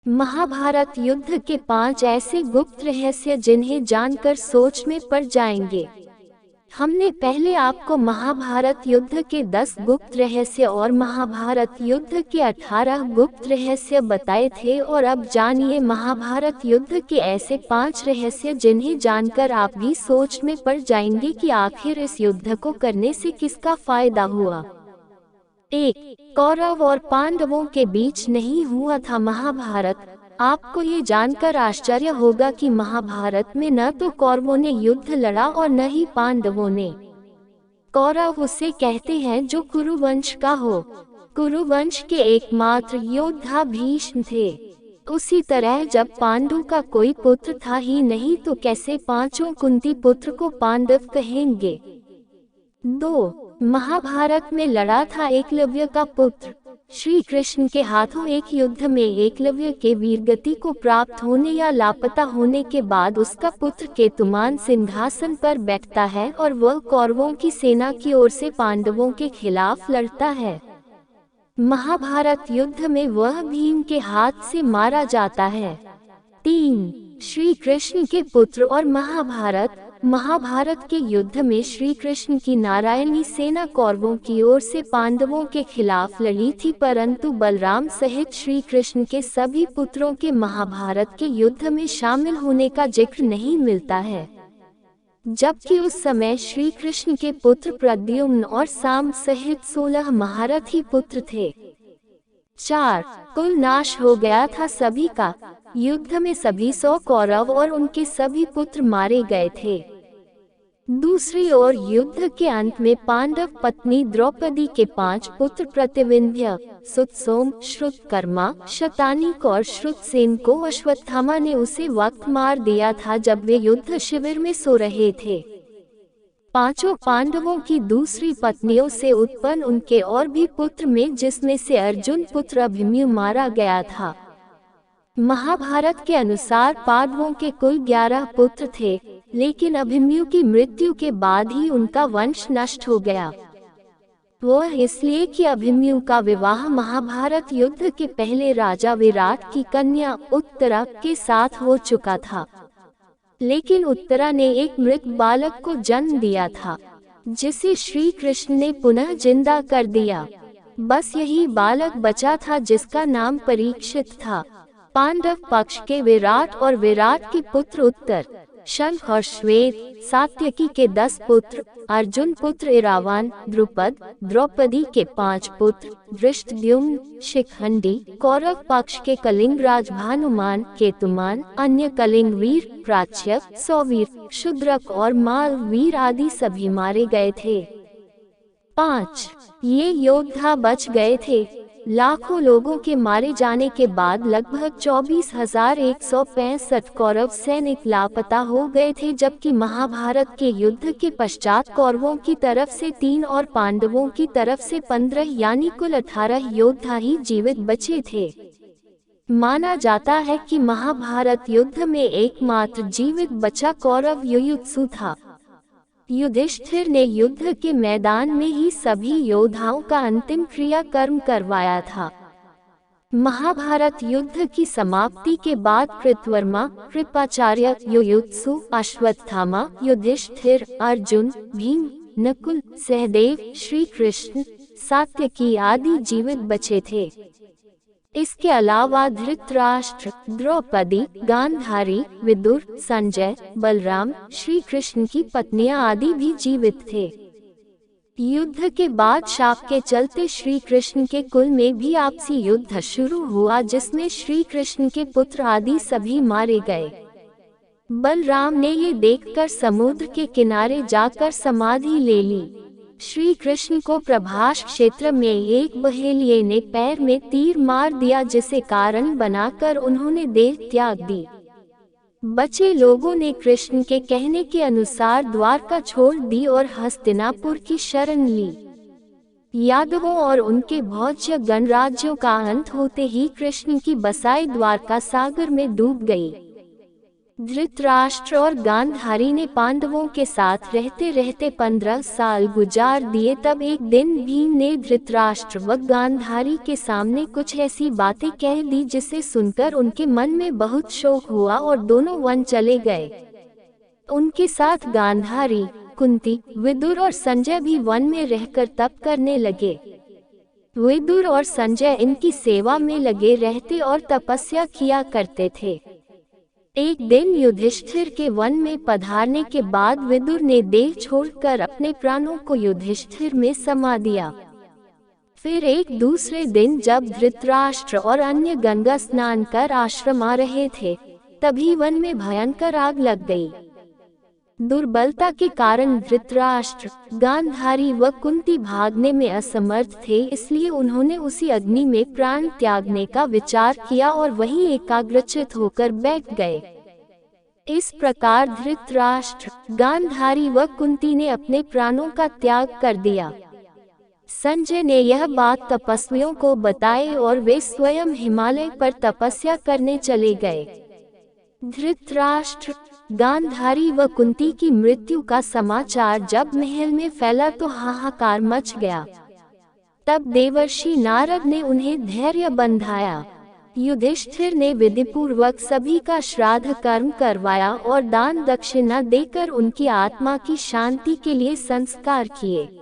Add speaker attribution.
Speaker 1: महाभारत युद्ध के 5 ऐसे गुप्त रहस्य जिन्हें जानकर सोच में पड़ जाएंगे। हमने पहले आपको महाभारत युद्ध के 10 गुप्त रहस्य और महाभारत युद्ध के 18 गुप्त रहस्य बताए थे, और अब जानिए महाभारत युद्ध के ऐसे 5 रहस्य जिन्हें जानकर आप भी सोच में पड़ जाएंगे कि आखिर इस युद्ध को करने से किसका फायदा हुआ। 1. कौरव और पांडवों के बीच नहीं हुआ था महाभारत। आपको ये जानकर आश्चर्य होगा कि महाभारत में न तो कौरवों ने युद्ध लड़ा और न ही पांडवों ने। कौरव उसे कहते हैं जो कुरुवंश का हो। कुरुवंश के एकमात्र योद्धा भीष्म थे। उसी तरह जब पांडु का कोई पुत्र था ही नहीं तो कैसे पांचों कुंती पुत्र को पांडव कहेंगे। 2. महाभारत में लड़ा था एकलव्य का पुत्र। श्री कृष्ण के हाथों एक युद्ध में एकलव्य के वीरगति को प्राप्त होने या लापता होने के बाद उसका पुत्र केतुमान सिंहासन पर बैठता है और वह कौरवों की सेना की ओर से पांडवों के खिलाफ लड़ता है। महाभारत युद्ध में वह भीम के हाथ से मारा जाता है। 3. श्री कृष्ण के पुत्र और महाभारत के युद्ध में श्री कृष्ण की नारायणी सेना कौरवों की ओर से पांडवों के खिलाफ लड़ी थी, परंतु बलराम सहित श्री कृष्ण के सभी पुत्रों के महाभारत के युद्ध में शामिल होने का जिक्र नहीं मिलता है, जबकि उस समय श्री कृष्ण के पुत्र प्रद्युम्न और साम सहित 16 महारथी पुत्र थे। 4. कुल नाश हो गया था सभी का। युद्ध में सभी 100 कौरव और उनके सभी पुत्र मारे गए थे। दूसरी ओर युद्ध के अंत में पांडव पत्नी द्रौपदी के 5 पुत्र प्रतिविंध्य, सुतसोम, श्रुतकर्मा, शतानीक और श्रुतसेन को अश्वत्थामा ने उसे वक्त मार दिया था जब वे युद्ध शिविर में सो रहे थे। पांचों पांडवों की दूसरी पत्नियों से उत्पन्न उनके और भी पुत्र में जिसमें से अर्जुन पुत्र अभिमन्यु मारा गया था। महाभारत के अनुसार पांडवों के कुल 11 पुत्र थे, लेकिन अभिमन्यु की मृत्यु के बाद ही उनका वंश नष्ट हो गया। वह इसलिए कि अभिमन्यु का विवाह महाभारत युद्ध के पहले राजा विराट की कन्या उत्तरा के साथ हो चुका था, लेकिन उत्तरा ने एक मृत बालक को जन्म दिया था, जिसे श्री कृष्ण ने पुनः जिंदा कर दिया। बस यही बालक बचा था जिसका नाम परीक्षित था। पांडव पक्ष के विराट और विराट के पुत्र उत्तर, शंख और श्वेत, सात्यकी के 10 पुत्र, अर्जुन पुत्र इरावान, द्रुपद, द्रौपदी के 5 पुत्र, धृष्टद्युम्न, शिखंडी, कौरव पक्ष के कलिंग राज भानुमान, केतुमान, अन्य कलिंग वीर, प्राच्य, सौवीर, शूद्रक और मालवीर आदि सभी मारे गए थे। 5. ये योद्धा बच गए थे। लाखों लोगों के मारे जाने के बाद लगभग 24,165 कौरव सैनिक लापता हो गए थे, जबकि महाभारत के युद्ध के पश्चात कौरवों की तरफ से 3 और पांडवों की तरफ से 15 यानी कुल 18 योद्धा ही जीवित बचे थे। माना जाता है कि महाभारत युद्ध में एकमात्र जीवित बचा कौरव युयुत्सु था। युधिष्ठिर ने युद्ध के मैदान में ही सभी योद्धाओं का अंतिम क्रियाकर्म करवाया था। महाभारत युद्ध की समाप्ति के बाद कृतवर्मा, कृपाचार्य, युयुत्सु, अश्वत्थामा, युधिष्ठिर, अर्जुन, भीम, नकुल, सहदेव, श्री कृष्ण, सात्यकी आदि जीवित बचे थे। इसके अलावा धृतराष्ट्र, द्रौपदी, गांधारी, विदुर, संजय, बलराम, श्री कृष्ण की पत्नियां आदि भी जीवित थे। युद्ध के बाद शाप के चलते श्री कृष्ण के कुल में भी आपसी युद्ध शुरू हुआ, जिसमें श्री कृष्ण के पुत्र आदि सभी मारे गए। बलराम ने ये देखकर समुद्र के किनारे जाकर समाधि ले ली। श्री कृष्ण को प्रभास क्षेत्र में एक बहेलिये ने पैर में तीर मार दिया, जिसे कारण बनाकर उन्होंने देह त्याग दी। बचे लोगों ने कृष्ण के कहने के अनुसार द्वारका छोड़ दी और हस्तिनापुर की शरण ली। यादवों और उनके भोज्य गणराज्यों का अंत होते ही कृष्ण की बसाई द्वारका सागर में डूब गई। धृतराष्ट्र और गांधारी ने पांडवों के साथ रहते रहते 15 साल गुजार दिए। तब एक दिन भीम ने धृतराष्ट्र व गांधारी के सामने कुछ ऐसी बातें कह दी जिसे सुनकर उनके मन में बहुत शोक हुआ और दोनों वन चले गए। उनके साथ गांधारी, कुंती, विदुर और संजय भी वन में रहकर तप करने लगे। विदुर और संजय इनकी सेवा में लगे रहते और तपस्या किया करते थे। एक दिन युधिष्ठिर के वन में पधारने के बाद विदुर ने देह छोड़कर अपने प्राणों को युधिष्ठिर में समा दिया। फिर एक दूसरे दिन जब धृतराष्ट्र और अन्य गंगा स्नान कर आश्रम आ रहे थे, तभी वन में भयंकर आग लग गई। दुर्बलता के कारण धृतराष्ट्र, गांधारी व कुंती भागने में असमर्थ थे, इसलिए उन्होंने उसी अग्नि में प्राण त्यागने का विचार किया और वहीं एकाग्रचित होकर बैठ गए। इस प्रकार धृतराष्ट्र, गांधारी व कुंती ने अपने प्राणों का त्याग कर दिया। संजय ने यह बात तपस्वियों को बताई और वे स्वयं हिमालय पर तपस्या करने चले गए। धृतराष्ट्र, गांधारी व कुंती की मृत्यु का समाचार जब महल में फैला तो हाहाकार मच गया। तब देवर्षि नारद ने उन्हें धैर्य बंधाया। युधिष्ठिर ने विधिपूर्वक सभी का श्राद्ध कर्म करवाया और दान दक्षिणा देकर उनकी आत्मा की शांति के लिए संस्कार किए।